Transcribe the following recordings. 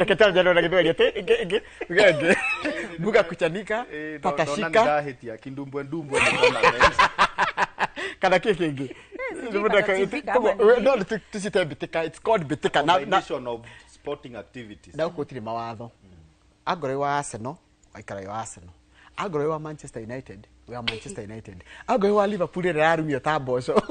Eketana jana na githweri ate ngenge buga kuchanika patashika ndahitia kindumbwe ndumbwe ndona kana kiki no tusite bitika it's called bitika combination of sporting activities na ukotire mawatho agore wa Arsenal aikara wa Arsenal agore wa Manchester United we are Manchester United agore wa Liverpool rarumio taboco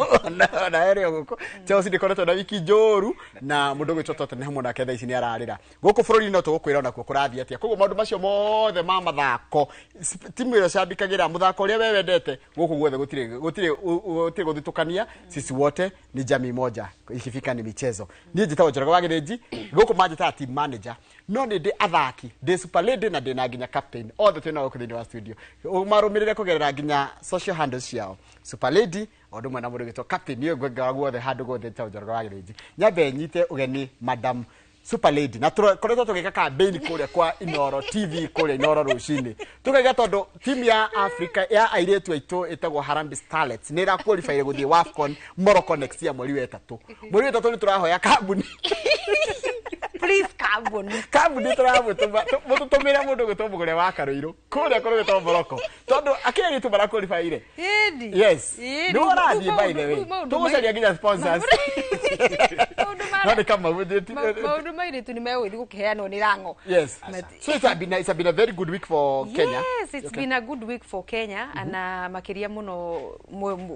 na ere guko Chelsea ndikoretwo na wiki njoru na mundu gwitwo Tottenham na ketha ici ni ararira guku bururi no tugukwira na kurathia atia koguo maundu macio mothe ma mathako timu iro cambikagira muthako uria we wendete guku gwethe gutire guthitukania sisi wote ni jamii moja ikifika ni michezo ni njitawo Njoroge wa Githinji guku manjita team manager no ni ndi athaki ndi super lady na ndi na nginya captain othe twina guku thini wa studio umarumirire kugerera nginya social handles ciao super lady ondu mwana mundu gitwo captain ni ngwenga guothe handu guothe njitawo Njoroge wa Githinji nyambe nyite ugeni madam super lady na koretwo tugika campaign kuria kwa Inoro TV kuria Inoro rucini tukiga tondu team ya Africa ya airetu aitu itagwo Harambee Starlets ni ra qualify guthie WAFCON Morocco next year mweri wa 3 ni turahoya kambuni please kambuni turamutumira mundu gitwo mugure wa Karoiro kuria koro gitwo Morocco tondu akiri tu bara qualify ire yes ni warathie by the way tugucaria nginya sponsors maundu maire tu ni mewe gukiheanwo ni rango yes so it's been a very good week for Kenya yes it's been a good week for Kenya ana makiria muno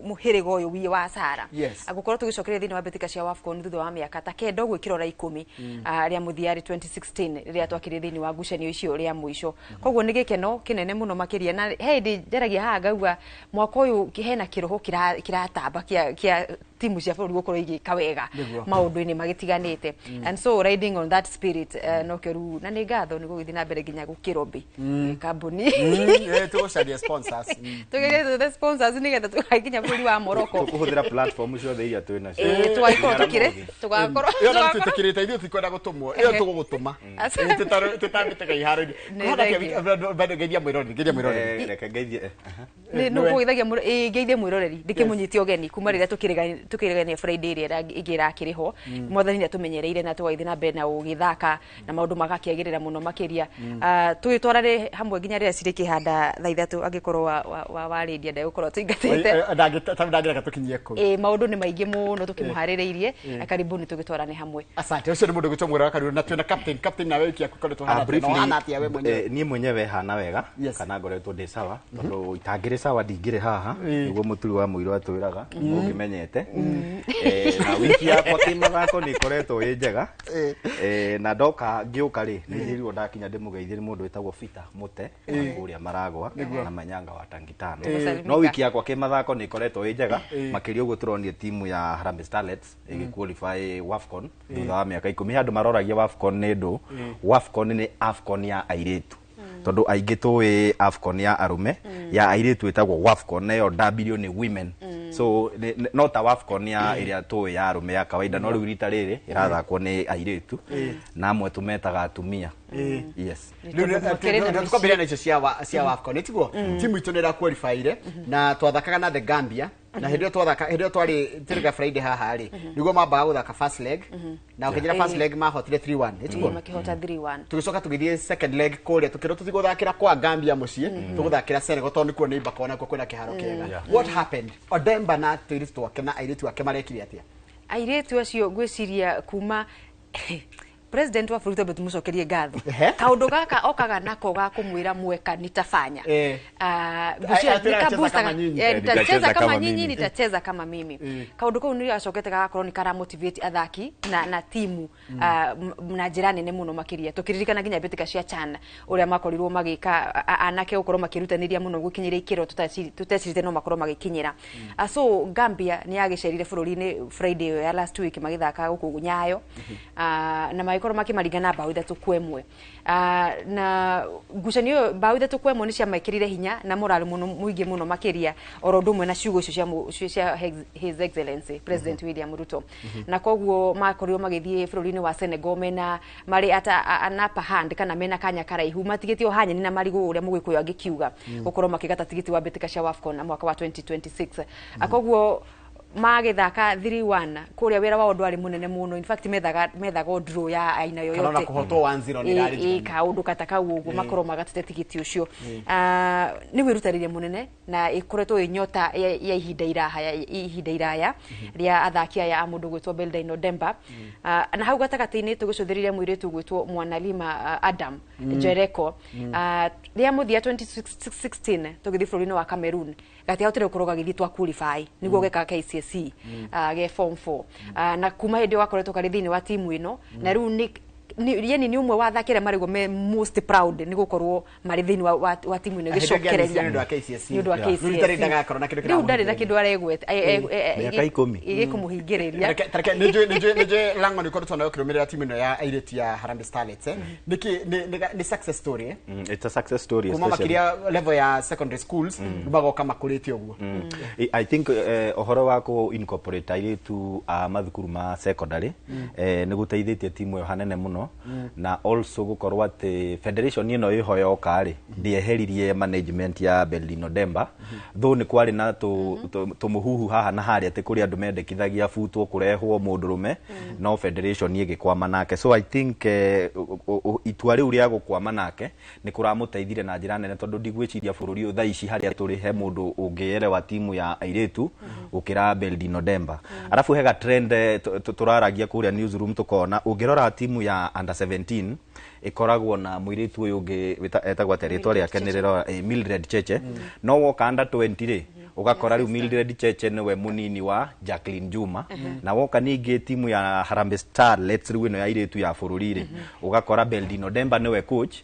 muhirigo uyu wi wa Sara agukorwo tugicokeria thini wa betika cia WAFCON thutha wa miaka ta kenda ugu ikirora 10 ria muthiari 2016 ria twakire thini wa ngucanio icio ria mwisho koguo ni gikeno kinene muno makiria na hendi njaragia haha ngauga mwaka uyu hena kiroho kiratamba kia timu cia bũrũri gukorwo igika wega maundu-ini magitiganite and so riding on that spirit no keru na ni ngatho ni gugithi na mbere nginya gukirombi kambuni tugucaria sponsors tugire the sponsors ni getha tukaginya bũrũri wa Morocco kuhuthira platform ciothe iria twina twaikoro tukire tugakorwo yo tutikirite ithu tikwenda gutumwo iyo tugugutuma tutambite kai harani bado geithia mwiroreri reke geithie ni no kuithagia geithie mwiroreri ndikimunyiti ogeni kuma rira tukirigania Friday ira igira kiriho mwathani ni atumenyereire na twaithi na mbere na ugithaka na maundu magakiagirira muno makiria tugitwarare hamwe nginya rira ciriki handa thaa ithatu angikorwo wa radio nda gukorwo tuingatite ndagira tukinyie ko maundu ni maingi muno tukimuhaririirie karibuni tugitwarane hamwe asante ucio ni mundu gwitwo mwira Karoiro na twina captain na wiki akukoretwo hana atia we mwenyewe nie mwenyewe hana wega kana ngoretwo ndi sawa tondu itangire sawa ndingire haha niguo muturi wa muiro atwiraga ungimenyete na wiki yakwa kimathako ni koretwo ĩ njega na ndoka ngiuka ri ni njirwo ndakinya ndimugeithie mundu witagwo Fita Mute kuria Maragwa na Manyanga wa Tangitano no wiki yakwa kimathako ni koretwo ĩ njega makiria uguo turonie timu ya Harambee Starlets igiqualify WAFCON thutha wa miaka 10 andu maroragia WAFCON ni ndu WAFCON ni AFCON ya airetu tondu aingi tuwi AFCON ya arume ya airetu itagwo WAFCON nayo W ni women so not a WAFCON ya iria tuwi ya arume ya kawaida no riu rita riri irathakwo ni airetu na amwe tumetaga atumia yes tukwambia na icio cia WAFCON etiguo timu itu nira qualify na twathakaga na the Gambia na hedio twari tiriga Friday haha ri niguo mambaga guthaka first leg na ukijira first leg mahotire 3-1 etiguo makihota 3-1 tugicoka tugithie second leg kuria tukiro tutiguthakira kwa Gambia mucie tuguthakira Senegal tondu kuo ni mbakona kuo kwina kiharo kiega what happened Odemba na tourist wake na airetu wake marekire atia airetu acio gwiciria kuma president wa Fruto betu mucokerie ngatho kaundu gaka okaga nako ga kumwira mweka nitafanya nitacheza kama nyinyi nitacheza kama mimi kaundu kau ni acokete gagakorwo ni kara motivate athaki na timu na jirani ne muno makiria tukiririkana nginya betika cia Chana uria makorirwo magika anake ukorwo makirutaniria muno gukinyira ikiro tutecirite no makorwo magikinyira so Gambia ni yagicerire bururi-ini Friday ya last week magithaka guku Nyayo na korwo makimaringana bao ithatu kwa imwe na ngucanio bao ithatu kwa imwe ni cia maikirire hinya na morale muno muingi muno makiria orondu mwe na ciugo icio cia His Excellency President William Ruto na koguo makorirwo magithie bururi-ini wa Senegal mena mari ata anapa hand kana mena kanya karaihu matigitio hanya ni na marigo uria mugikuyu angikiuga gukorwo makigata tigiti wa betika cia WAFCON na mwaka wa 2026 koguo magethaka 3-1 kuria wira wao ndwari munene muno, in fact methaga draw ya aina yoyote kana kuhotwo 1-0 ni rari ka undu kataka uguo makoro magatete tigiti ucio ni wirutaririe munene na ikoretwo inyota ya ihinda iraya ria athaki aya a mundu gwitwo Beldino Demba na hau gatagati-ini tugicuthiriria muiritu gwitwo Mwanalima Adam Jereko ria muthia 2016 tugithi bururi-ini wa Cameroon gati autire kuroga githi twa qualify niguo geka KCSE ge form 4 na kuma hindi wakoretwo kari thini wa timu ino na riu ni umwe wa thakire marigo me most proud ni gukorwo mari thini wa timu ino gicokereria ndu wa KCSE ndu wa KCSE ndari ndagakorwo na kindu kira ndari na kindu aregwete miaka 10 igikumuhingiriria tareke nije lango ni korwo twana kirumirira timu ino ya aireti ya Harambee Starlets niki ni success story it's a success story kuma makiria level ya secondary schools bagoka makuriti oguo I think ohoro wako incorporate airitu mathukuru ma secondary ni guteithitie timu yo hanene muno na also gukorwa ati federation ino iho yokari ndieheririe management ya Beldino Demba though ni kwari na tumuhuhu haha na hari ati kuri andu mendekithagia futwo kurehwo mundurume no federation igikwama nake so I think itwari uria gukwama nake ni kuramuteithire na njira nene tondu ndigwiciria bururi utha ici haria turi he mundu ungielewa timu ya airetu ukira Beldino Demba arafu hega trend turaragia kuria newsroom tukona ungirora timu ya under 17 ikoragwo na muiritu uyu ungi etagwa territory ya Kenerero Mildred Cheche no woka under 20 ri ugakora riu Mildred Cheche niwe munini wa Jacqueline Juma na woka ningi timu ya Harambee Starlets riu ino ya airetu ya bururi ri ugakora Beldino Demba niwe coach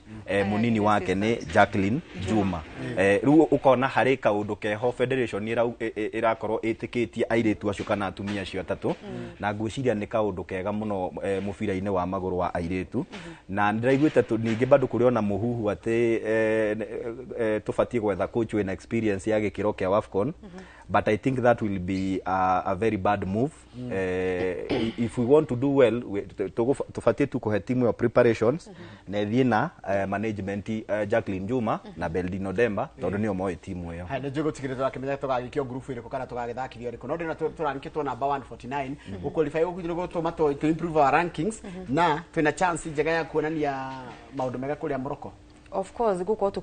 munini wake ni Jacqueline Juma riu ukona hari kaundu keho federation irakorwo itikitie airetu acio kana atumia acio atatu na ngwiciria ni kaundu kega muno mubira-ini wa maguru wa airetu na ndiraiguite ningi bado kuriona muhuhu ati tufatie gwetha coach with experience ya gikiro kia Wafcon but I think that will be a very bad move if we want to do well tufatie tukohe timu ya preparations na thina management Jacqueline Juma na Beldino Demba tondu nio moe timu iyo ha ndio gutigirira akimenya tugagikio group ire ko kana tugagithakithio riko no ndina turanikitwo number 149 uqualify guthiro gutuma to improve our rankings na twina chance njega ya kuonania maundu mega kuria Morocco. Of course guko to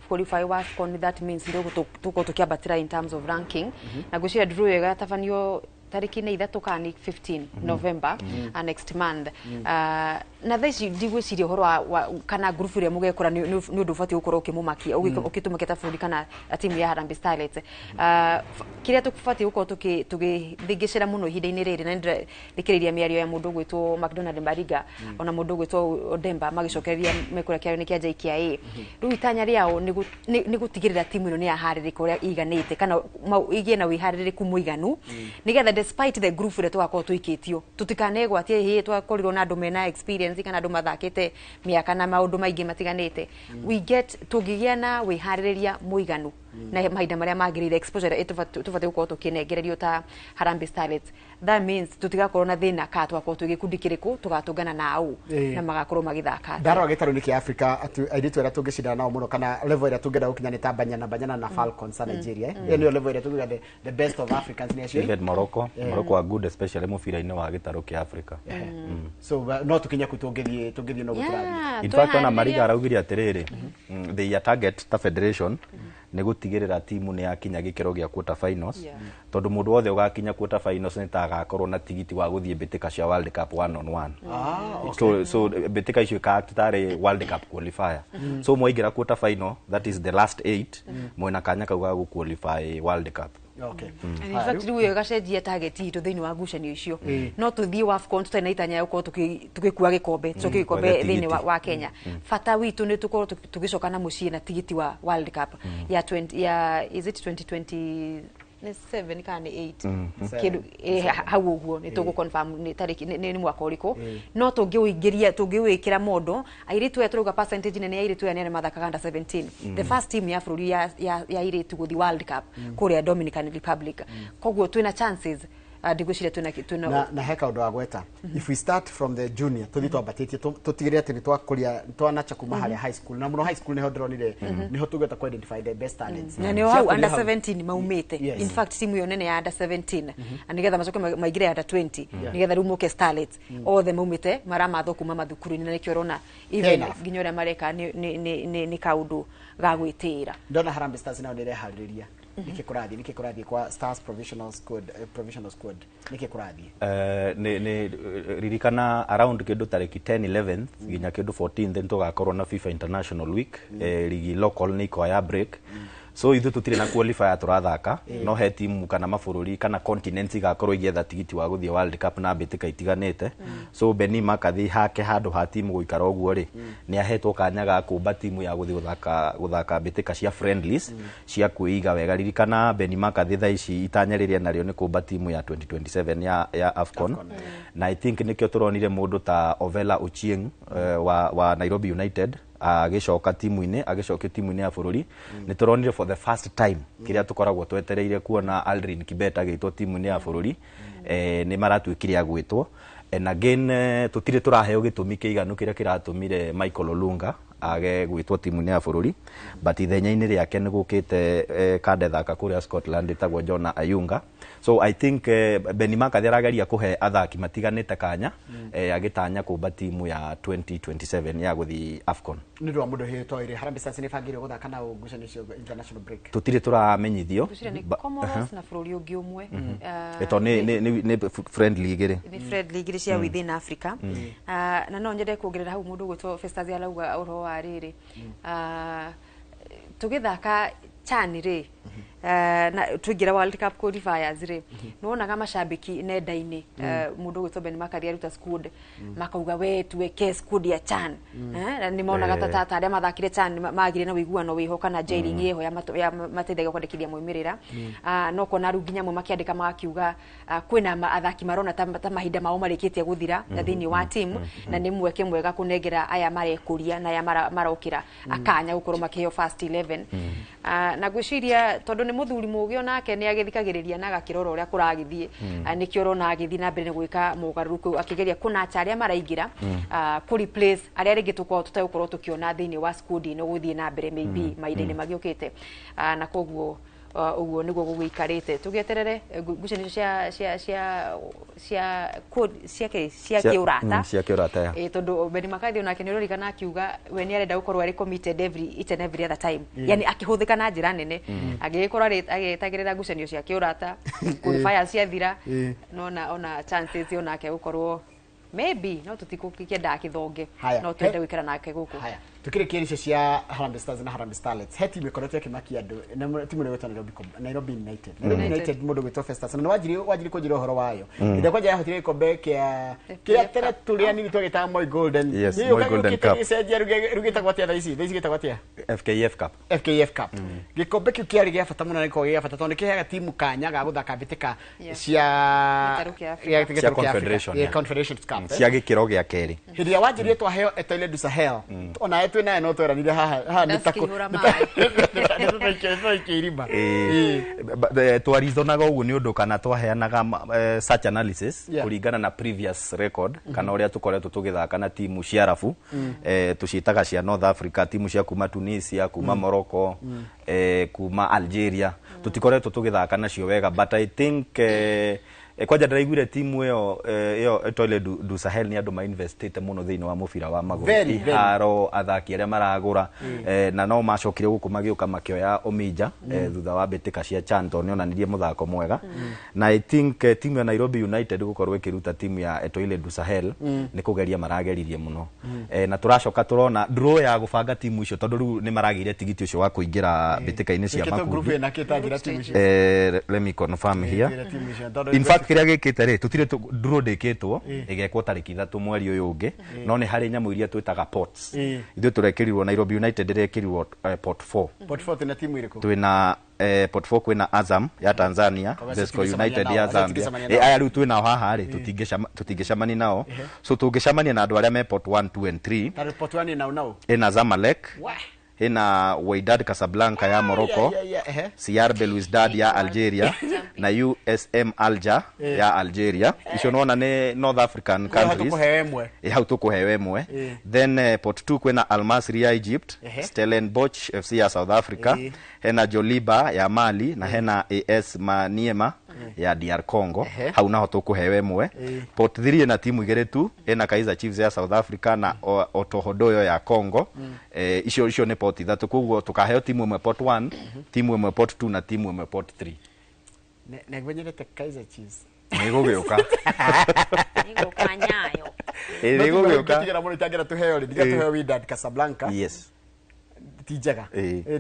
qualify Wafcon that means ndio tuko tukiabatira in terms of ranking na gushia draw ya tafanio tariki ni 3 kana 15 November next month na thaici ndigwiciria horo kana group ire mugekora ni undu fati ukoro ukimumakia ukitumuketa fundi kana timu ya Harambee Starlets kiria tukufati uko tugithingicira muno ihinda-ini riri na ndikiriria miario ya mundu gwitwo McDonald Mariga ona mundu gwitwo Demba magicokereria mekura kiario ni kia JKIA riu itanya riao ni gutigirira timu ino ni yaharirika uria iganite kana igie na wihariririku muiganu nigetha despite the group ire twakorwo tuikitio tutikanegwatie hi twakorirwo na andu mena experience kana andu mathakite miaka na maundu maingi matiganite we get tugigia na wihaririria muiganu na mahinda maria magirire exposure tufate uko tukinengererio ta Harambee Starlets that means tutigakorwo na thina ka twakorwo tugikundi kiriku tugatungana nao na magakorwo magithaka ndaro gitaro ni ki Africa aiditu era tungicindana nao muno kana level ira tungenda gukinya ni Banyana na Falcons a Nigeria ni level ira tungiga the best of Africans nation even Morocco are good especially mufira-ini wa gitaro ki Africa so no tukinya kutungithie no gutirathi in fact ona Mariga araugiria atiriri the target ta federation ni gutigirira timu ni yakinya gikero gia quarter finals tondu mundu wothe ugakinya quarter finals ni tagakorwo na tigiti wa guthie mbitika cia World Cup 1-on-1 so mbitika icio ka tare World Cup qualifier so mwaingira quarter final that is the last 8 mwena kanya kauga gu qualify World Cup. Okay. In fact riu gacenjia target itu thiini wa ngucanio icio no tuthie Wafcon tutena itanya yuko tukikua gikombe gikombe thiini wa Kenya fata witu ni tukorwo tugicoka na mucii na tigiti wa World Cup ya 20 ya is it 2020 7 kana 8 kidu hau uguo ni tugu confirm ni tariki ni mwaka uriko no tungiwikira modo airitu ya turuga percentage ni airitu ya ni mathakaga under 17 the first team ya bururi ya airitu guthi World Cup kuria Dominican Republic koguo twina chances ndigwiciria tuna na heka undu wa gweta if we start from the junior tuthi twambatĩtie tutigire ati nitwakuria twanacha kuma harĩa high school na muno high school niho ndronire niho tugeta ku identify the best talents na niho hau under 17 maumite in fact timu yo nene ya under 17 anigetha macoke maigire under 20 nigetha rumuke starlets othe maumite maramatho kuma mathukuru-inĩ na nikio rona even nginya ũrĩa mareka ni kaundu ga gwitira ndona Harambee Stars nao nĩreharĩrĩria niki kurathi kwa Stars provisional squad niki kurathi ni ririkana around kindu tariki 10 11 nginya kindu 14 then tugakorwo na FIFA International Week ligi local ni kwa ya break so ithu tutire na qualifier turathaka no he timu kana mabururi kana continents igakorwo igetha tigiti wa guthie World Cup na mbitika itiganite so Beni makathi hake handu ha timu guikara uguo ri ni ahetwo kanya ga kumba timu ya guthie guthaka mbitika cia friendlies cia kuiga wega ririkana Beni makathi tha ici itanyariria nario ni kumba timu ya 2027 ya AFCON na I think nikio turonire mundu ta Ovela Ochieng wa Nairobi United agicoka timu-ini ya bururi ni turonire for the first time kiria tukoragwo twetereire kuona Aldrin Kibet agitwo timu-ini ya bururi ni maratuikire agwitwo and again tutire turaheo gitumi kiiganu kiria kiratumire Michael Olunga age gwitwo timu-ini ya bururi but ithenya-ini riake ni gukite kande thaka kuria Scotland itagwo Jona Ayunga so I think Beni makathi arageria kuhe athaki matiganite kanya agitanya kumba timu ya 2027 ya guthi AFCON ni ndo mundu hito ire Harambee Stars ni fagire guthaka na ngucanio international break tutire turamenyithio Comoros na bururi ungi umwe eto ni friendly igire ni friendly igire cia within Africa na no nyende kuongerera hau mundu gwitwo Festus arauga uro wa riri tugithaka CHAN ri na tugira World Cup qualifiers ri nuonaga macambiki nenda-ini mundu gwitwo Beni makathi aruta squad makauga we tuweke squad ya CHAN na ni monaga tata aria mathakire CHAN magire na wiguano wiho kana jailing yeho ya mateithagia kwandikithia moimirira no kona ruginya mo makiandika makiuga kwina athaki marona ta mahinda mao marikitie guthira thiini wa team na ni mweke mwega kunengera aya marekuria na aya marokira akanya gukorwo makiheo first 11 na gwiciria tondu ni muthuri mugi onake ni agithikagiriria na gakiroro uria kuragithie nikio rona agithi na mbere gwika mugaruruku akigeria kuna charia maraingira ku replace aria ringi tuko tutagũkorwo tukiona thiini wa squad ino guthie na mbere maybe maida-ini magiukite na koguo uguo niguo gugwikarite tugieterere ngucanio cia kiurata tondu Beni makathi onake ni urorikana akiuga we ni arenda gukorwo ari committed each and every other time yani akihuthika na njira nene agikorwo agitagirira ngucanio cia kiurata qualifiers cia thira ona chances onake gukorwo maybe no tutikukienda akithonge no twende gwikara nake guku tukire kirisho cia Harambee Stars na Harambee Starlets he timu ikoretwo kimakia andu na timu ile Nairobi United United mundu gwitwo Festus na wajiri kujira uhoro wayo inde kwaja yahotire ikombe kia tere turia nini twagita Moi Golden yes Moi Golden Cup iseje rugita gwatia thaisi gita gwatia FKF Cup gikombe kiu kiari gia bata muno niko gia bata tondu kiheaga timu kanya ga guthaka mbitika cia Confederation Cup cia gikiro gia keri hiria wajiri twaheo Etoile du Sahel ona twina no tweranire haha nitakuirima twarizonaga uguo ni undu kana twaheanaga search analysis kuringana na previous record kana uria tukoretwo tugithaka na timu cia arabu tucitaga cia North Africa timu cia kuma Tunisia kuma Morocco kuma Algeria tutikoretwo tugithaka nacio wega but I think kwaja ndiraiguire timu iyo Etoile du Sahel ni andu ma investite muno thiini wa mubira wa maguru iharo athaki aria maragura na no macokire guku magiuka makioya Omija thutha wa mbitika cia CHAN to nionanirie muthako mwega na I think timu ya Nairobi United gukorwo ikiruta timu ya Etoile du Sahel ni kugeria marageririe muno na turacoka turona draw ya gubanga timu icio tondu riu ni maragire tigiti ucio wa kuingira mbitika-ini cia makundi let me confirm here in fact kiria gikite ri tutire draw ndikitwo igekwo tariki 3 mweri uyu ungi no ni hari nyamu iria twitaga pots ithu turekirirwo Nairobi United irekirirwo pot 4 tena timu iriku twina pot 4 kwina Azam ya Tanzania Zesco United ya Zambia aya riu twina haha ri tutingicamani nao so tungicamania na andu aria me pot 1 2 and 3 pot 1 nao ina Zamalek ina Wydad Casablanca ya Morocco CR Belouizdad ya Algeria na USM Alger ya Algeria. Icio nona ni North African countries. Hau tukuhewe emwe. Then pot 2 kwena Al Masry ya Egypt, Stellenbosch FC ya South Africa, hena Joliba ya Mali na hena AS Maniema ya DR Congo. Hau naho tukuhewe emwe. Pot 3 na timu igere tu, hena Kaizer Chiefs ya South Africa na Otohodoyo ya Congo. Icio ni pot 3 kuguo tukaheo timu emwe pot 1, timu emwe pot 2 na timu emwe pot 3. Ne gwenyerete Kaizer Chiefs. Nigugeuka. Niguka nyayo. Nigugeuka. Tigira muno itagira tuheo ri, diga tuheo Wydad Casablanca. Yes. Tijega.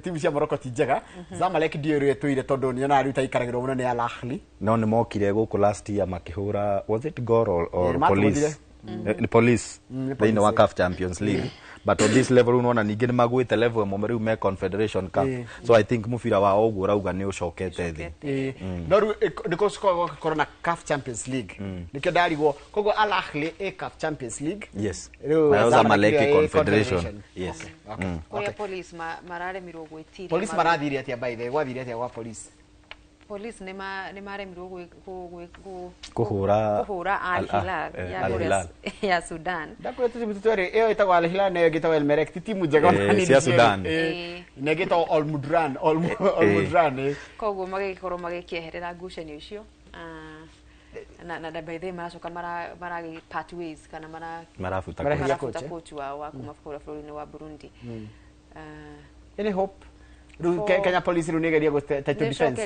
Timu cia Morocco tijega. Zamalek ndio ri etuire tondu ni ona aruta ikaragirwo muno ni Al Ahly. No ni mokire guku last year makihura, was it Gor or Police? Police. They know CAF Champions League. But on this level unaona ningi ni magwite level mo meri me Confederation Cup. So I think mufira wa ogu rauga ni ucokete thi. No ndiko siko corona CAF Champions League. Nikyo darigwo kogo Al Ahly CAF Champions League. Yes. Na Zamalek Confederation. Yes. Kwa police marare mirogo itiri. Police maradhiri atia by the way atia kwa police. Police ne mare mirogo kuhura Al Hilal ya Sudan. Ndakwe tutore eo itagwa Al Hilal ne gitawa El Merreikh timu jaga nani ya Sudan. Ne gitawa Al Mudran. Kogo magikoro magikieherera ngucanio icio. Na by the maracoka maragi pathways kana marafuta coach wa kuma bũrũri-inĩ wa Burundi. Any hope Kenya Police runegeria go title defense.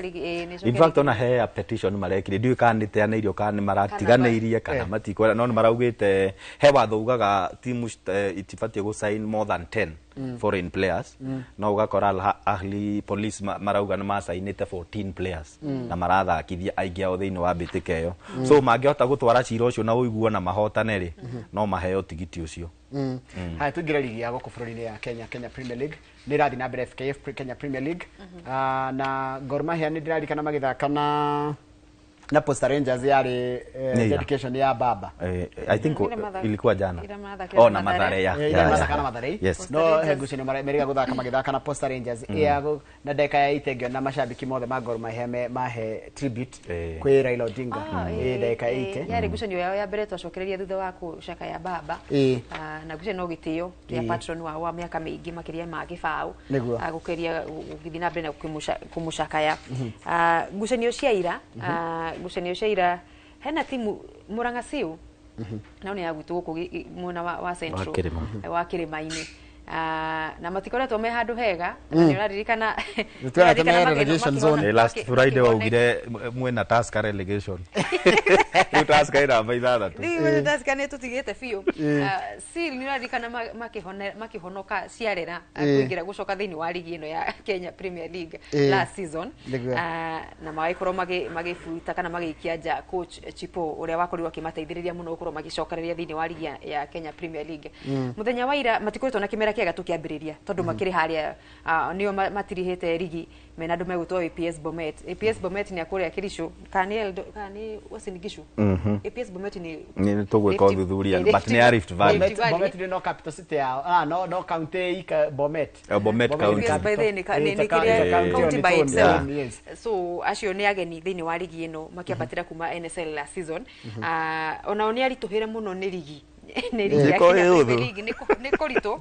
In fact ona he petition marekire ndiu kanite anairio kan maratiganeirie kana matiko no maraugite he watho ugaga timu itifatie go sign more than 10 foreign players. No ugakora Al Ahly Police marauga na masainite 14 players na marathakithia aingĩ ao thĩinĩ wa mbĩtĩka ĩyo. So mangĩhota gũtwara cira ũcio na ũiguo na mahotane rĩ no maheo tigiti ũcio. Hai tugira ligi ya goko bũrũri-inĩ ya Kenya Premier League ni rathi na mbere FKF Kenya Premier League. Na Gor Mahia ni ndirarikana magithaka na Posta Rangers yari dedication ya baba. I think ilikuwa jana. Na Mathare ya. Na Mathare. Yes. No hegucini meriga guthaka magithaka na Posta Rangers yago na ndeka ya itegio na mashabiki mothe ma Gor Mahia mahe tribute kwi Raila Odinga. Ndeka ite. Yari gucanio yao ya mbere twacokereria thutha wa kucaka ya baba. Na gucanio gitio ya patron wa miaka mingi makiria ma gibau. Agukeria gugithi na mbere na kumucakaya. Gucanio cia ira gucanio cia ira hena timu Murang'a Seal na ni agwitu guku mwena wa Central wa Kirima-ini na matikoretwo me handu hega ni uraririkana relegation zone last Friday waugire mwena Tusker relegation ni Tusker ina maithana tu ni Tusker ne tutigite fiu Seal ni uraririkana makihonoka ciarera kuingira gucoka thiini wa ligi ino ya Kenya Premier League last season na magaikorwo magifuta kana magikia nja coach Chipo uria wakorirwo akimateithiriria muno gukorwo magicokereria thiini wa ligi ya Kenya Premier League muthenya wa ira matikoretwo na kimera kiega tukiambiriria tondu makiri haria nio matirihite ligi mena andu megutwo APS Bomet ni akuria Kirisho kani wasinigishu APS Bomet ni tugwika uthuthuria but ni Rift Valley Bomet ni no capital city ya no county ika Bomet county by the ni county by itself so acio ni ageni thiini wa ligi ino makiambatira kuma NSL last season ona oni arituhire muno ni ligi ni korito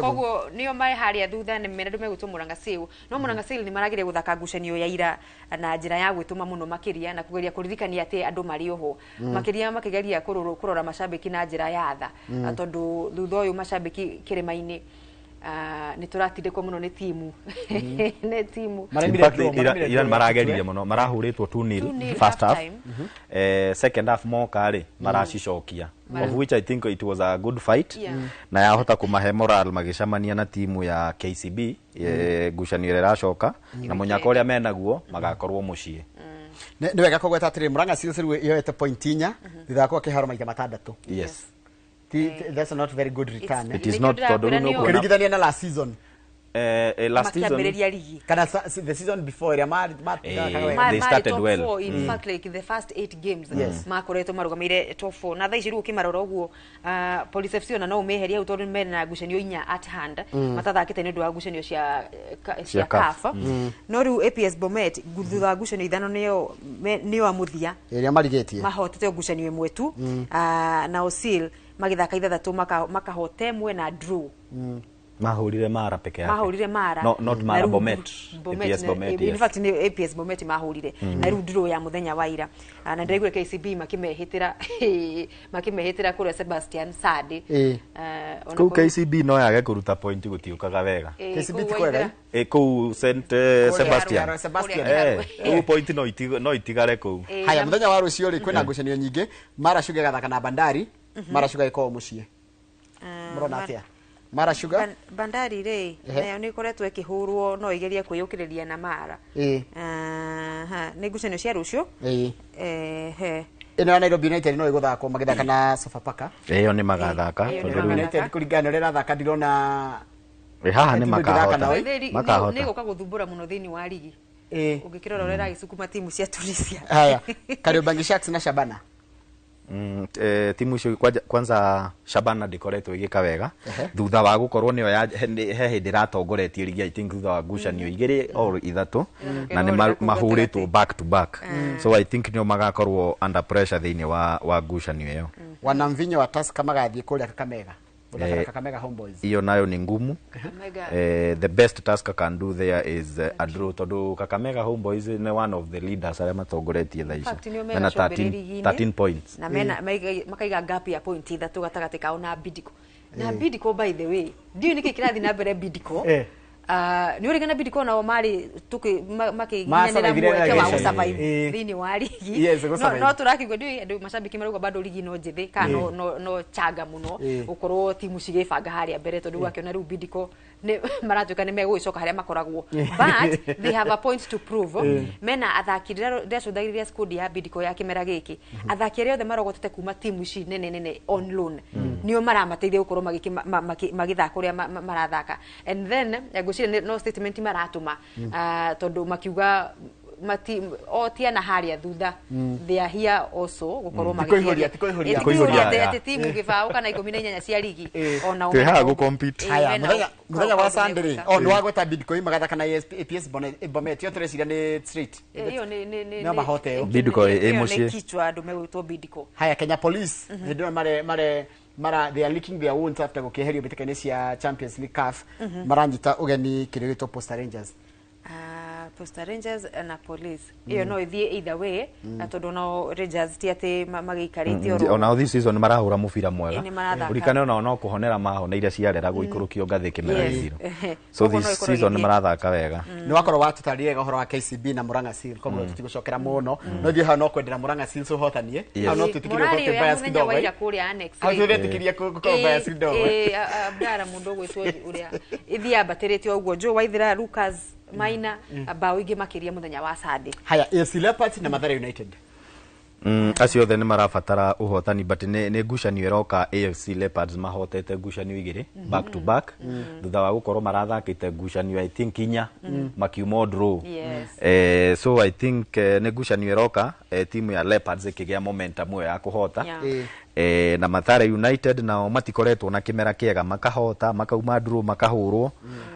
koguo nio mai haria thutha ni mena ndume gutwo Murang'a Seal no Murang'a Seal ni maragire guthaka ngucanio ya ira na njira ya gwituma muno makiria na kugeria kuririkania ati andu mari oho makiria makigeria kurora mashabiki na njira ya tha tondu thutha uyu mashabiki Kirima-ini ni turatindikwo muno ni timu ni timu Iran marageririe muno marahuritwo 2-0 first half second half mokari maracicokia of which I think it was a good fight na yahota kumahe moral magicamania na timu ya KCB ngucanio iracoka na munyaka uria menaguo magakorwo mucie ni wega kogweta atiri Murang'a Seal riu yoete point inya thutha kwa kiharo maita matandatu. Yes. That's not very good return. It is not toduru no kirigithania na last season last season makiambĩrĩria ligi kana the season before ya they started well. Four, in fact like the first 8 games makoretwo marugamire top 4 na thaici rĩu ũkĩmarora ũguo Police FC ona no ũmeheria ũtondũ mena na ngucanio 4 at hand matathakĩte nĩ ũndũ wa ngucanio cia CAF no rĩu APS Bomet thutha wa ngucanio ithano nĩyo amuthia ĩrĩa marigĩtie mahotete ngucanio ĩmwe tu na Osil magithaka ithathatũ makahote mwe na draw mahurire Mara peke yake mahurire Mara not Mara Bomet APS Bomet in fact ni APS Bomet mahurire na rĩu draw ya muthenya wa ira na ndaigua KCB makimehitira kũrĩa Sebastian Sade kũu KCB no yage kũruta point gũtiũkaga wega KCB tikwega kũu St Sebastian kũu point no itigare kũu haya muthenya wa rũcio rĩ kwĩna ngucanio nyingĩ Mara Sugar gathaka na Bandari Mara Sugar iko muciĩ murona atia Mara Sugar Bandari rĩ nayo nĩ koretwo ĩkĩhũrwo no igeria kwĩyũkĩrĩria na Mara nĩ ngucanio cia rũcio ino Nairobi United no ĩgũthakwo magĩthaka na Sofapaka ĩyo nĩ magathaka tondũ United kũringana na ĩrathaka ndirona haha nĩ makahota nĩ gũka gũthumbũra mũno thĩinĩ wa ligi ũngĩkĩrora ũrĩa ragĩcukuma timu cia Tunisia haya Kariobangi Sharks na Shabana timu icio kwanza Shabana ndikoretwo igĩka wega thutha wa gukorwo nĩyo he hĩndĩ ratongoretie ligi I think thutha wa ngucanio 2 or 3 na nĩ mahũrĩtwo back to back so I think nĩo magakorwo under pressure thĩinĩ wa ngucanio ĩyo Wanamvinyo wa Tusker magathiĩ kũrĩa Kakamega Kakamega Homeboys hiyo nayo ni ngumu the best Tusker can do there is a draw tondũ Kakamega Homeboys ni one of the leaders arĩa matongoretie thaici mena 13 points na mena makaiga gap ya point 3 gatagatĩ kao na Bidco by the way ndio niki kirathi na mbere Bidco ni urigana Bidco nao mari makiginyanira mweke wa survive thini wa ligi no turakigwa ndio mashabiki marauga bado ligi no njithi kana no chaga muno ukorwo timu cigibanga haria mbere tondu wakiona riu Bidco ne maratuika ni megũicoka haria makoragwo but they have a point to prove mena athaki ndacudagiriria squad ya Bidco ya kimera giki athaki arĩa othe marogotete kuma timu ici nene on loan nio maramateithia gukorwo magithaka kuria marathaka and then gucire no statement maratuma tondu makiuga tiana haria thutha they are here also gukorwo magikihoria ati timu gibao kana 18 cia ligi ona umeha go compete haya muthenya wa Sunday ndu wagweta Bidco magathaka na APS Bomet yo tureciria ni street iyo ni no mahote Bidco mucie kichwa ndu megwitwo Bidco haya Kenya Police ndio mara they are licking their wounds after gukeherio bitikane cia Champions League CAF maranyita ugeni kirigito Posta Rangers Posta Rangers na Police iyo no ithie either way na tondu no Rangers ti ati magiikarite oro ona this season marahura mubira mwega urikane ona no kuhonera mahoneire ciarera guikurukio ngathi kimera githiro so this season marathaka wega ni wakorwo watutarie horo wa KCB na Murang'a Seal koguo tutigũcokera muno no thie no kwendera Murang'a Seal so hotanie no tutikirie ko bias kidogo au tutikirie ko bias kidogo abdara mundu gwitwo uria ithia bateretio uguo Joe Waithira Lucas Maina bao ingi makiria muthenya wa Sunday haya AFC Leopards na Mathare United acio othe nĩ marabatara ũhotani but nĩ ngucanio ĩroka AFC Leopards mahotete ngucanio 2 back to back thutha wa gũkorwo marathakĩte ngucanio I think 4 makiuma draw so I think nĩ ngucanio ĩroka timu ya Leopards ĩkĩgĩa momentum ya kũhota na Mathare United nao matikoretwo na kimera kiega makahota makauma draw makahurwo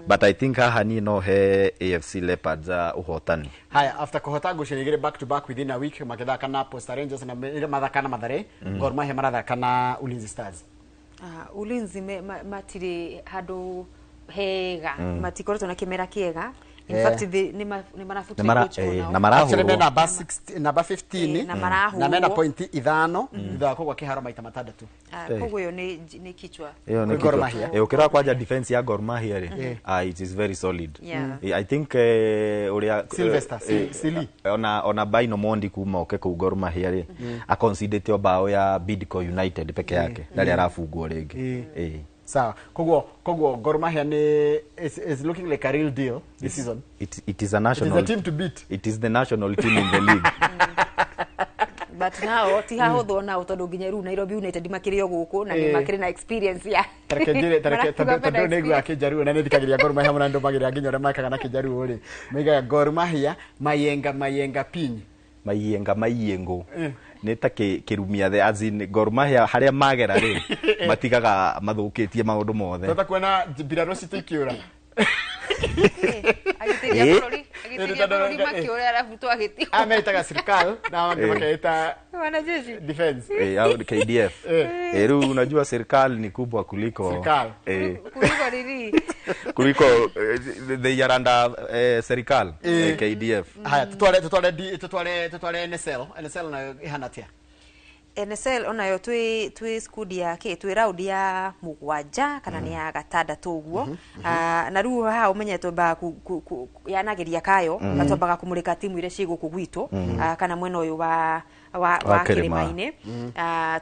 but I think haha ni no he AFC Leopards uhotani haya after kuhota ngucanio back to back within a week makithaka na Posta Rangers na mathaka na Mathare Gor Mahia marathaka na Ulinzi Stars Ulinzi matire handu hega matikoretwo na kimera kiega in fact ni marafuta coach na marahurwo number 16 number 15 na mena point 5 thutha kwa kiharo maita matandatu koguo yo ni kichwa Gor Mahia ukira kwaja defense ya Gor Mahia it is very solid I think uria Sylvester Sili ona Baino Mondi kuma oke ku Gor Mahia a consider bao ya Bidco United peke yake ndari arafungwo ringi sawa koguo Gor Mahia is looking like a real deal this season it is a national it is a team to beat it is the national team in the league but now ti hahutho nao tondu nginya ru Nairobi United makirio guku na ni makiri na experience ya tareke tondu nigua akijaru na nithikagiria Gor Mahia muna ndumagiria nginya ore makaga na kijaru ri meiga Gor Mahia mayenga pinyi mayengo nä ta kä the azin Gor Mahia harä magera rä matigaga mathukä tie maå ndå mothe tota kuona mbirarå citå ikä å ra ametaga serikali na wakaita wanajeshi defense KDF rä u unajua serikali ni kubwa kuliko kuliko they are under serikali KDF. Haya tutware NSL na ihana tia NSL onayo twi skudi yake twi round ya mugwanja kana ni ya gatandatu uguo na riu ha umenyetwe ba yanagiria kayo gatombaga kumurika timu ile ciguku gwitu kana mwena uyu wa Kirimaine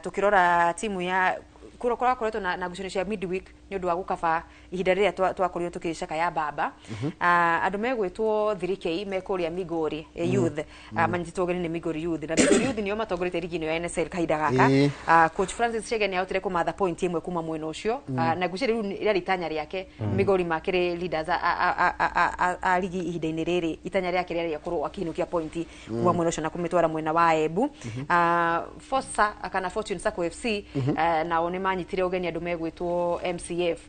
tukirora timu ya kura koretwo na ngucanio cia midweek ni undu wa gukaba ihinda riria twakorirwo tukicaka ya baba andu megwitwo 3K mekuria Migori youth manyitwo gani ni Migori youth na Migori youth nio matongorete ligi ya NSL kaida gaka coach Francis Chege ni autire kumatha point imwe kuma mwena ucio na ngucanio riu ira ritanya riake Migori makire leaders a ligi ihinda-ini riri itanya riake riria kurwo akinukia point kuma mwena ucio na kumitwara mwena wa Embu Fossa akana Fortune Sacco FC na one manyitire ugeni andu megwitwo MCF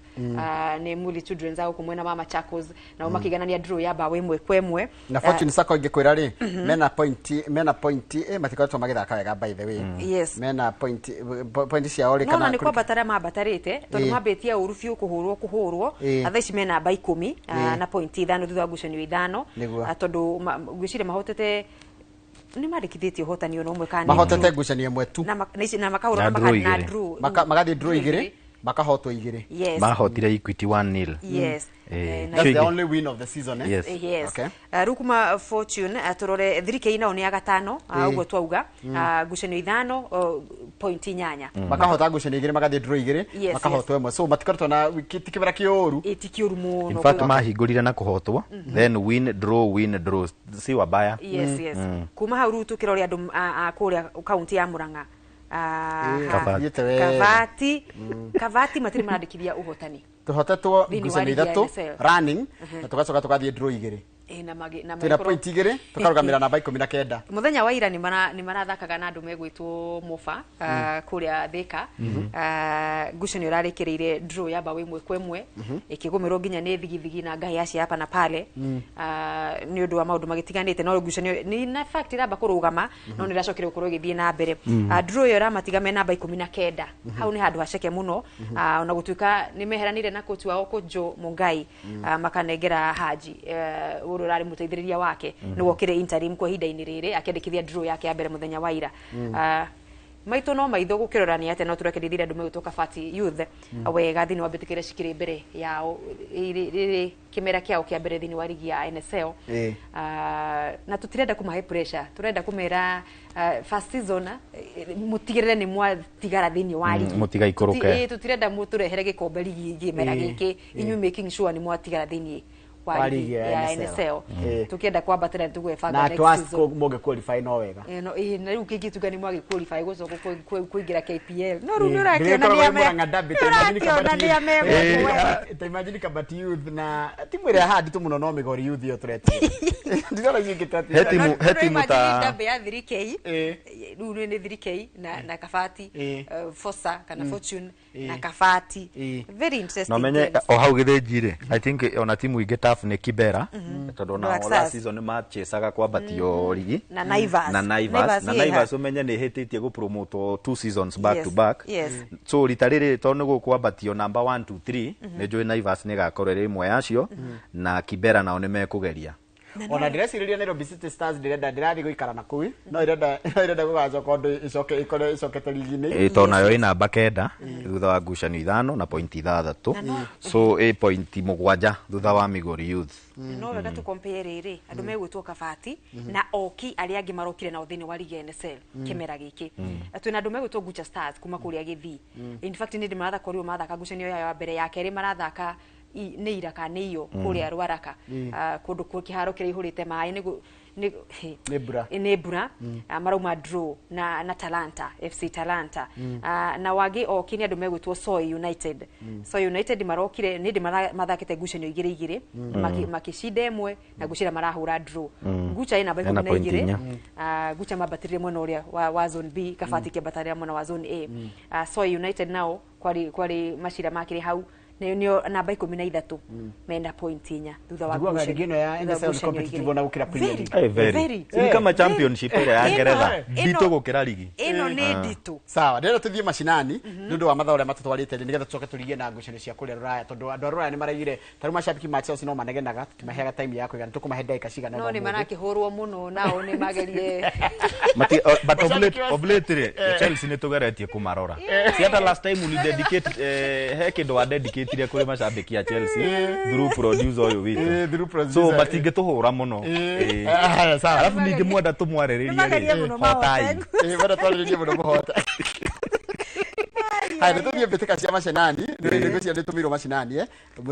ni Muli Children's au kumwena mama Chakos na umakiganania draw ya bawe imwe kwa imwe na Fortune Sacco ingikwira ri mena point matikoretwo magithaka wega by the way yes mena point cia ori kana no ni kwa batara mabatarite tondu mabetia urufiu kuhurwo athaici mena namba 10 na point 5 thutha ngucanio 5 tondu gwicire mahotete ni marikithitio hotani ono mwe kana mahotete ngucanio imwe tu na makahura na draw magathi draw igiri makahotwo igiri mahotire Equity 1-0 yes that's the only win of the season yes okay rukuma Fortune atorore 3K nao ni ya gatano ugo twauga ngucanio 5 point 8 makahota ngucanio igiri magathi draw igiri makahotwo imwe so matikoretwo na tikibara kioru itikioru muno in fact mahingurire na kuhotwo then win draw si wabaya yes kuma hau ru tukirore andu akuria county ya Murang'a Kavati matiri marandikithia uhotani tuhotetwo ngucanio 3 running na tugacoka tugathie draw igiri na point igiri tukarugamira namba 19 muthenya wa ira ni marathakaga na andu megwitwo Mufa kuria Thika ngucanio rarikireire draw ya bawe imwe kwa imwe ikigumirwo nginya ni thigithigi na ngai acia hapa na pale ni undu wa maundu magitiganite no ngucanio ni na fact ramba kurugama no ni racokire gukorwo githie na mbere draw yo ramatiga me namba 19 hau ni handu haceke muno ona gutuika ni meheranire na coach wao Kojo Mungai makanengera Haji ururari muteithiriria wake ni wokire interim kwa hinda-ini riri akiandikithia draw yake ya mbere muthenya wa ira maito no maitho gukirorania ate no turekerithira andu megutwo Kafati youth wega thini wa bitikire cikire mbere yao riri kimera kiao kia mbere thini wa ligi ya NSL na tutirenda kumahe pressure turenda kumera first season mutigirire ni mwatigara thini wa ligi mutigaikuruke tutirenda muturehere gikombe ligi kimera giki inyu making sure ni mwatigara thini wa ligi ya NSL tukienda kwambatira tugue fanga next season na moge qualify no wega no na riu kingi tuga ni mwage qualify gucoka kuingira KPL no riu nurakiona ni imagine Kabati youth na timu ile hadi tu muno no Migori youth yo tureti ndira zikitati hetimu ta dabe ya 3K riu ni 3K na Kafati Fossa kana Fortune na Kafati very interesting no menye o hau githinjire I think ona timu ingi staff ni Kibera tondu na last season matchesaga kwambatio ligi na Naivas umenye ni hititie go promote 2 seasons back to back so ritariri tondu go kwambatio number 1 2 3 ni join Naivas ni gakorere imwe yacio na Kibera nao ni mekugeria ona ndireciriria Nairobi City Stars ndirathi guikara na kuwi no irenda gugacoka ndu icokete ligi-ini to nayo ina namba 9 thutha wa ngucanio 5 na point 6 so point 7 thutha wa Migori youth no wega tu compare riri andu megwitwo Kafati na Oki aria angi marokire na uthini wa ligi ya NSL kimera giki twina andu megwitwo Gucha Stars kuma kuria Githii in fact ni ndimaratha korio mathaka ngucanio ya mbere ya keri marathaka nĩ iraka nĩ iyo kũrĩa Rwaraka kũndũ kĩharo kĩrĩa ihũrĩte maĩ nĩ mbura marauma draw na Talanta FC Talanta na wagi okini andũ megwĩtwo Soy United Soy United marokire nĩ mathakĩte ngucanio 2-2 makĩcinda ĩmwe na ngucanio marahũra draw nguca ina namba 12 nguca mabatĩrire mwena ũrĩa wa zone B Kabati kĩambatarĩra mwena wa zone A Soy United nao kwari macira makĩrĩ hau nio namba 13 mena point 4 thutha wa ngucanio ya NSL competitive na gukira Premier League very ni kama championship ile ya Ngeretha ndito gukira ligi ino ni ndito sawa ndero tuthie mashinani nundu wa mathaa uria matatwarite nigetha tucoke turigie na ngucanio cia kuria Ruraya tondu andu Ruraya ni maraigire taru macambiki ma Chelsea no manegenaga tukimaheaga time ya kuigana tukumahe ndagika cigana no ni marakihurwo muno nao ni magerie mati but oblate Chelsea ni tugeretie kumarora si hata last time ni dedicate he kindu wa dedicate ile kuri macambiki ya Chelsea through producer uyu witu so batingetuhura muno sawa alafu ningemwenda tumwarĩrĩrie hotai bado twarĩrĩrie muno muhota hai ndio mbeteka cia mashinani ndio cia nitumirwo mashinani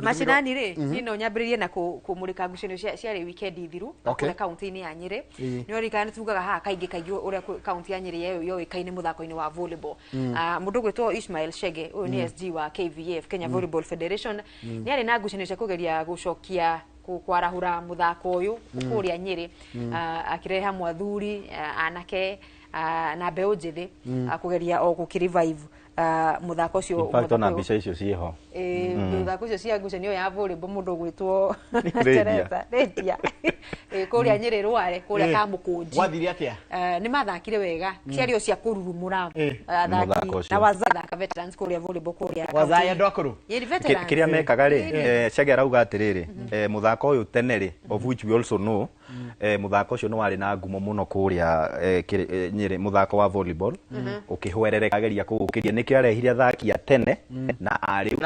mashinani ri ino nyambiririe na kumurika ngucanio cia weekend ithiru kule county-ini ya Nyeri nio rikana tugaga ha kaingi uria county ya Nyeri yo ikaine muthako-ini wa volleyball mundu gwitwo Ismail Shege uyu ni SG wa KVF Kenya Volleyball Federation ni ari na ngucanio cia kugeria gucokia kwarahura muthako uyu kuria Nyeri akireha mwathuri anake na mbeu njithi kugeria o gukirivive muthako ucio muthako na mbica icio ciho muthako ucio cia ngucanio ya volleyball mundu gwitwo Teresa Redia kuria Nyeri Rware kuria Kamukunji wathiri atia ni mathakire wega ciario cia kururumura athaki na wazathaka veterans kuria volleyball kuria wazaya ndokuru yeri veterans kiria mekaga ri Chege arauga atiriri muthako uyu teneri of which we also know muthako ucio no wari na ngumo muno kuria Nyeri muthako wa volleyball ukihwerereka ageria kugukiria niki arehire athaki a tene na ari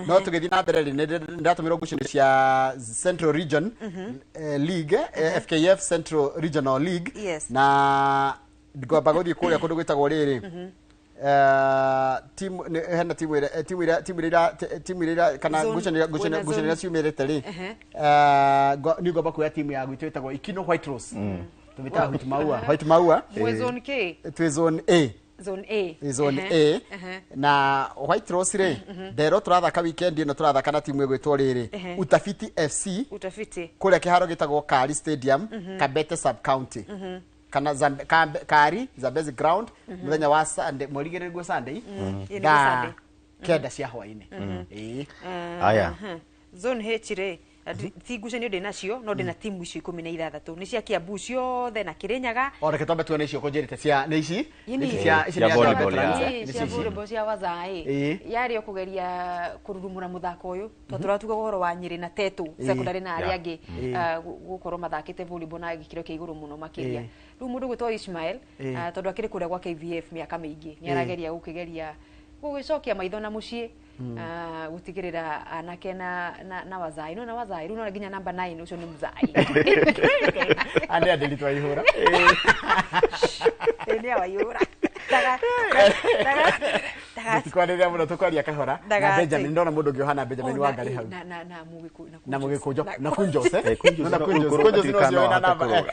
no tugethi na mbere ndatumirwo ngucanio cia Central Region League FKF Central Regional League na ngomba guthii kuria kundu gwitagwo riri timu ira kana ngucanio ciumirite ri ni ngomba kuya timu ya gwitu itagwo Ikino White Rose tumita White Maua zone K twi zone A zone A na White Rose ri ndero turathaka weekend ino turathaka na timu igwitwo riri Utafiti FC kuria kiharo gitagwo Kari Stadium Kabete Sub County kana Kari Zambezi Ground muthenya wa Sunday morigererwo Sunday kenda cia hwaini aya zone H ri tigucanio ndi nacio no ndi na timu icio 16 ni cia Kiambu ciothe na Kirinyaga reke twambe tuone icio kunjirite cia ni ici cia volleyball cia Wazai yari okugeria kururumura muthako uyu turatuga goro wa Nyeri na Tetu secondary na ari angi gukorwo mathakite volleyball na gikiro kia iguru muno makiria riu mundu gwitwo Ismail tondu akiri kuria gwa KVF miaka mingi ni arageria gukigeria gugicokia maitho na mucii gutigirira anake na Wazai no na Wazai runo nginya namba 9 ucio ni Mzai ande adelitwa ihura ni awayura tikwanĩrĩra mũno tũkwaria kahora na Benjamin ndona mũndũ ũngĩ ũhana Benjamin wa ngari hau na mũgĩkũnjo na kunjose na kunjose no na namba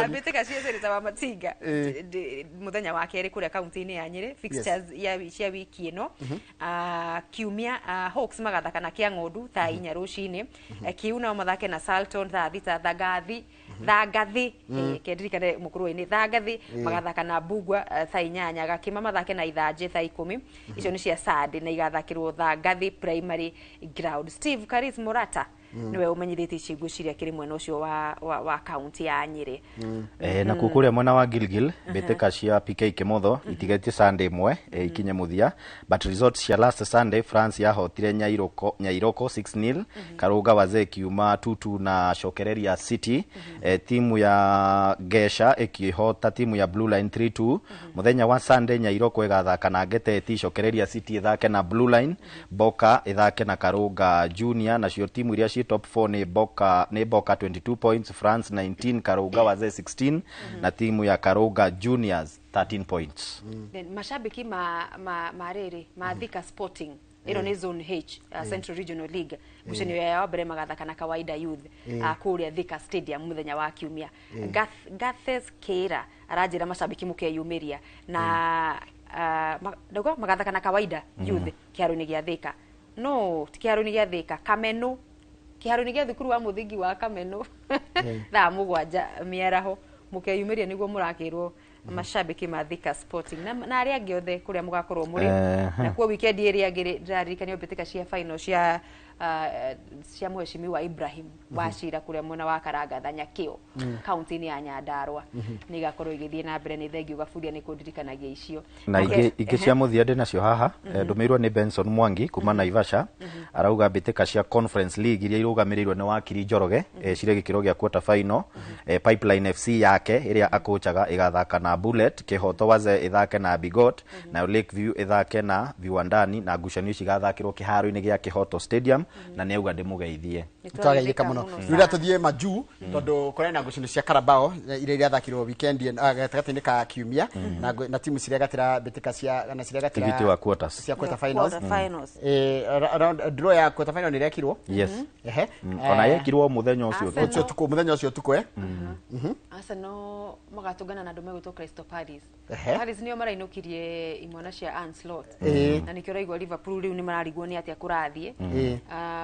mbĩtĩka ciacereta wa Matinga muthenya wa kerĩ kuria kaunti-inĩ ya Nyeri fixtures cia wiki ĩno kiumia Hawks magathaka na Kĩang'ondu thaa 4 rũcinĩ Kiu nao mathake na Salton thaa 3 Thagathi kendirikane mũkũrũ-inĩ Thagathi magathaka na Mbugua thaa 8 Gakima mathake na Ithanje thaa 10 icio nĩ cia Sunday na igathakĩrwo Thagathi Primary Ground Steve Karis Morata niwe umenyithĩtie cigũ ciria kiri mwena ucio wa county ya Nyeri na kukuria mwena wa Gilgil mbĩtĩka cia PK Kimotho itigetie Sunday imwe ikinye muthia but results cia last Sunday France yahotire Nyairoko 6-0 Karuga Wazee kiuma 2-2 na Shokereria City timu ya Gesha ikihota timu ya Blue Line 3-2 muthenya wa Sunday Nyairoko igathaka na Geteti Shokereria City ithake na Blue Line Boka ithake na Karuga Junior na cio timu iria top 4 ni Boka 22 points, France 19, Karuga wazee 16 na timu ya Karuga Juniors 13 points. Mashabiki marere Thika Sporting ino ni zone H Central Regional League gucenio ya mbere magathaka na Kawaida Youth kuria Thika Stadium muthenya wa kiumia. Gathes Kera aranjira mashabiki mukeyumiria na ndauga magathaka na Kawaida Youth kiharu-ini gia Thika. No ti kiharu-ini gia Thika, Kameno kiharu-ini gia thukuru wa muthingi wa Kameno thaa 7 miaraho mukeyumiria niguo murakirwo mashabiki ma Thika Sporting na aria angi othe kuria mugakorwo muri na kwa weekend area ngiri ndirarikanio mbitika cia final cia mheshimiwa Ibrahim Wachira kuria mwena wa Karanga Thanyakio county-ini ya Nyandarua ni gakorwo igithie na mbere ni thengi ugaburia ni kundirikanagia icio na ingi cia muthia ndi nacio haha ndumirwo ni Benson Mwangi kuma Naivasha arauga mbitika cia Conference League iria irugamirirwo ni Wakiri Njoroge cire gikiro gia quarter final Pipeline FC yake iria akochaga igathaka na Bullet, Kihoto waze ithake na Bigot na Lakeview ithake na Viwandani na ngucanio cigathakirwo kiharo-ini gia Kihoto Stadium na neuga ndimugeithie twageithika muno rira tuthie maju tondu kore na ngucanio cia Carabao iria thakirwo weekend gatagati-ini ka kiumia na timu ciria gatira bitika cia na ciria gatira tigiti wa quarters cia quarter finals around draw ya quarter final ni rekirwo yes ona yekirwo muthenya ucio tuko Arsenal magatungana na ndume gwitwo Crystal Palace. Palace nio marainukirie imwana cia Anslot na nikio raigwa Liverpool riu ni mararigwo ni atia kurathie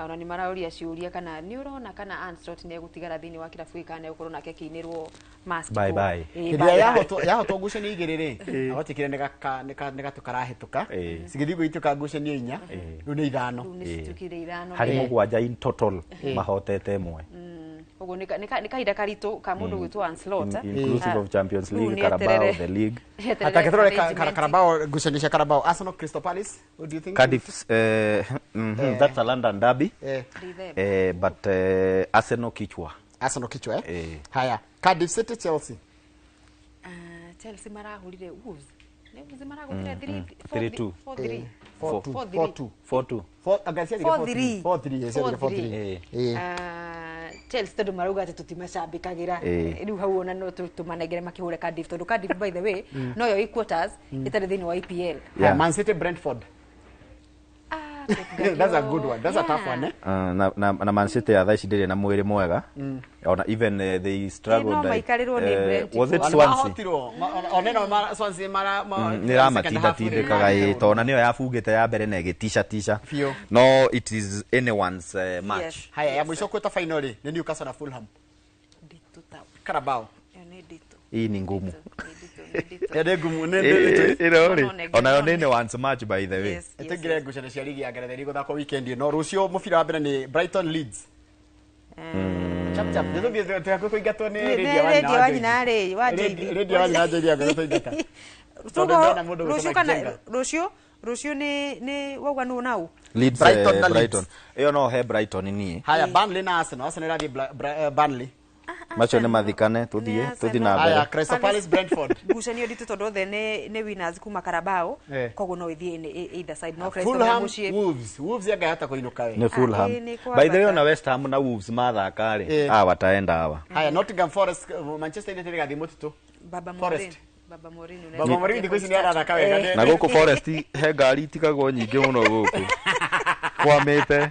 ona ni marauria ciuria kana ni urona kana Anslot ni egutigara thini wa kirabu ikane ukorwo nake kiinirwo mask bye bye iria yahoto ngucanio igiri ri agotikire nega tukarahituka sigithi guituka ngucanio 4 riu ni 5 hari mugwanja in total mahotete imwe ugo ni kahinda karitu ka mundu gwitwo Anslot inclusive of Champions League, Carabao, the league. Ataketoro Carabao, ngucanio cia Carabao, Arsenal, Crystal Palace. What do you think? Cardiff, that's a London derby. But Arsenal kichwa. Arsenal kichwa Haya, Cardiff City, Chelsea. Chelsea marahurire Wolves. Wolves marahurire 3-2. 4-2. 4-3. Chelsea tondu marauga ati tutimacambikagira riu hau ona no tumanegere makihure Cardiff tondu Cardiff by the way no yo quarters itari thini wa EPL. Man City Brentford. That's a good one. That's a tough one na Man City ya thaici ndiri na mwiri mwega ona even they struggled was it Swansea oneno Swansea nira matinda tindikaga tona niyo yabungite ya mbere na igitisha no it is anyone's match. Haya ya mwisho quarter final ni Newcastle na Fulham. Carabao hii ni ngumu ona nene once match by the way etegire ngucanio cia ligi ya Ngeretha iguthakwo weekend no rucio mubira wa mbere ni Brighton Leeds. Chap ndio tutakwo kuingatwo ni radio wanyina ngoro rucio ni wauga nu nau Leeds Brighton iyo no he Brighton ni haya Burnley na Arsenal radi Burnley macho ne mathikane tuthi na mbere. Haya Crystal Palace Brentford ngucanio nditu tondu othe ne winners kuma Carabao koguo no ithie either side no Crystal mucie Wolves yagata kuinuka ni Fulham by the way ona West Ham na Wolves mathaka ri wataenda hawa. Haya Nottingham Forest Manchester United gathi mutito Baba Morino ndiko isi ni arathaka wega na guku Forest he ngari itigagwo nyingi muno guku kwamite.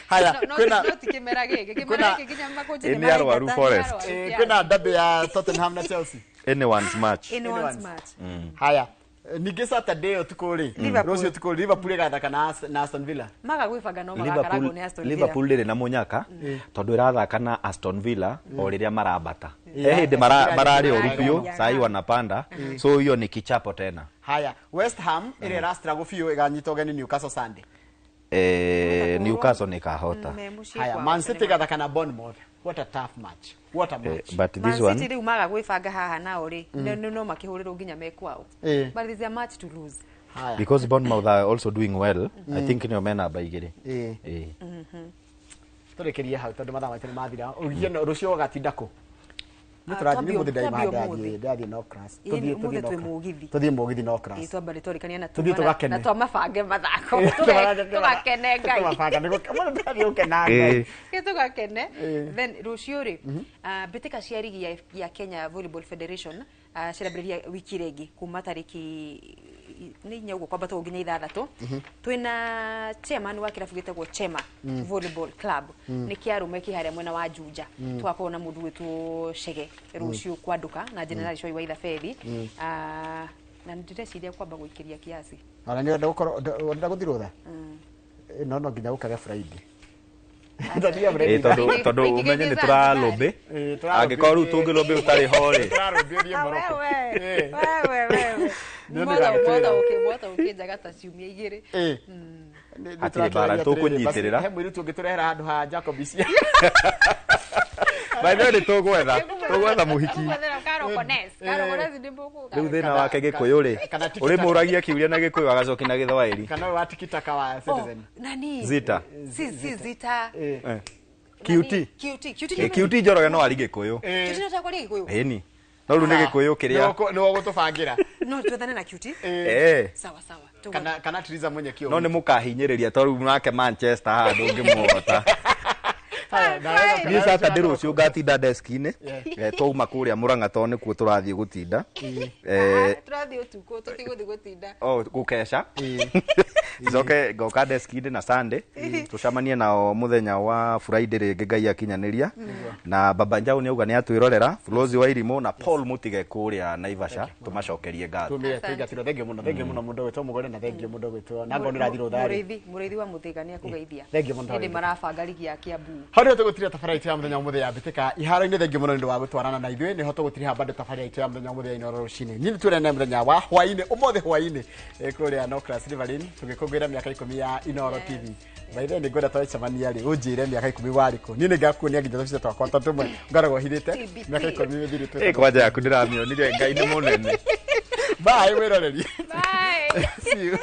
Haya kuna tikimera gege kinyama ko jini ni arwaru Forest kuna dabe ya Tottenham na Chelsea anyone's match. Haya nige Saturday utukuri Rosio utukuri Liverpool gathaka na Aston Villa maga gwibanga no magakarago ni Aston Villa. Liverpool riri na munyaka tondu irathaka na Aston Villa o riria marabata hindi marari orupio sai wanapanda so hiyo ni kichapo tena. Haya West Ham ile rastra gufio iganyita ugeni Newcastle Sunday. Newcastle ni kahota. Haya Man City gathaka na Bournemouth. What a tough match. What a match. But this Man one City riu maga gwibanga haha nao ri no makihuriro nginya mekwao but this is a match to lose. Haya because Bournemouth are also doing well I think ni omena baigire turekerie hau tondu mathama tene mathira ugieno rucio gatinda ku Niturathi muthi ndai maandathi ndathi no class tuthie mugithi no class twamba ritorikania na tuthie tugakene na twamabange mathako tugakene ngai tugabanga niguo ndathi ukena ngai tugakene then rucio ri bitika cia rigi ya Kenya Volleyball Federation celebraria wiki regi kuma tariki ni nya ugo kwamba to nginya 6 twina chairman wa kirabu gitagwo Chema Volleyball Club ni kiarume kiharia mwena wa Juja twakona na mundu witu Shege rucio kwaduka na general shoi wa Ithafethi na ndireciria kwamba guikiria kiasi ara ni ndenda guthirutha no nginya ukage Friday tondu umenye ni turalombe angikorwo riu tungilombe utari ho ri Mwota ukijaga ta ciumia igiri atire bara tukunyitirira he mwiri tungiturehera handu ha Jacobisia by the way tugwetha muhiki riu thina wake Gikuyu ri uri muragia kiuria na Gikuyu agacoki na Githwairi kana wa tikitaka wa Citizen nani Zita si Zita QT Njoroge no ari Gikuyu QT no takwari Gikuyu eni no ru ni Gikuyu kiria no gutubangira no twethane na QT sawa kana Triza mwenye kio no ni mukahinyiriria toru nake Manchester handu ngimwota ni Saturday rucio ngatinda desk-ini twauma kuria Murang'a to ni kuo turathie gutinda turathie utuko tutiguthi gutinda gukesha icoke ngoka desk-ini na Sunday tucamanie nao muthenya wa Friday ringi Ngai akinyaniria na Baba Njau ni auga ni atwirorera Flozi wa Irimo na Paul Mutige kuria Naivasha tumacokerie ngatho tugatiro thengio muno mundu wetwo mugore na thengio mundu wetwo na ngoni rathiro thari murithi wa Muthiga ni akugeithia thengio mundu ndi marabanga ligi ya Kiambu hano tugutire tafari ya muthenya muthenya ya bitika iharo-ini thengio muno ndu wa gutwarana na ithuĩ niho tugutire hamba tafari ya muthenya muthenya ino rucini ni turene muthenya wa hwaini umothe hwaini kuria no class Riverine tugikungwira miaka 10 ya Inoro TV by the way ngoda twacemania ri unjire miaka 10 wariko ni ngakuonia nginya tucio twakwa tatumwe ngarago hirite miaka 10 mithirite kwanja yaku ndiramionire Ngai ni munene bye wiroreri bye see you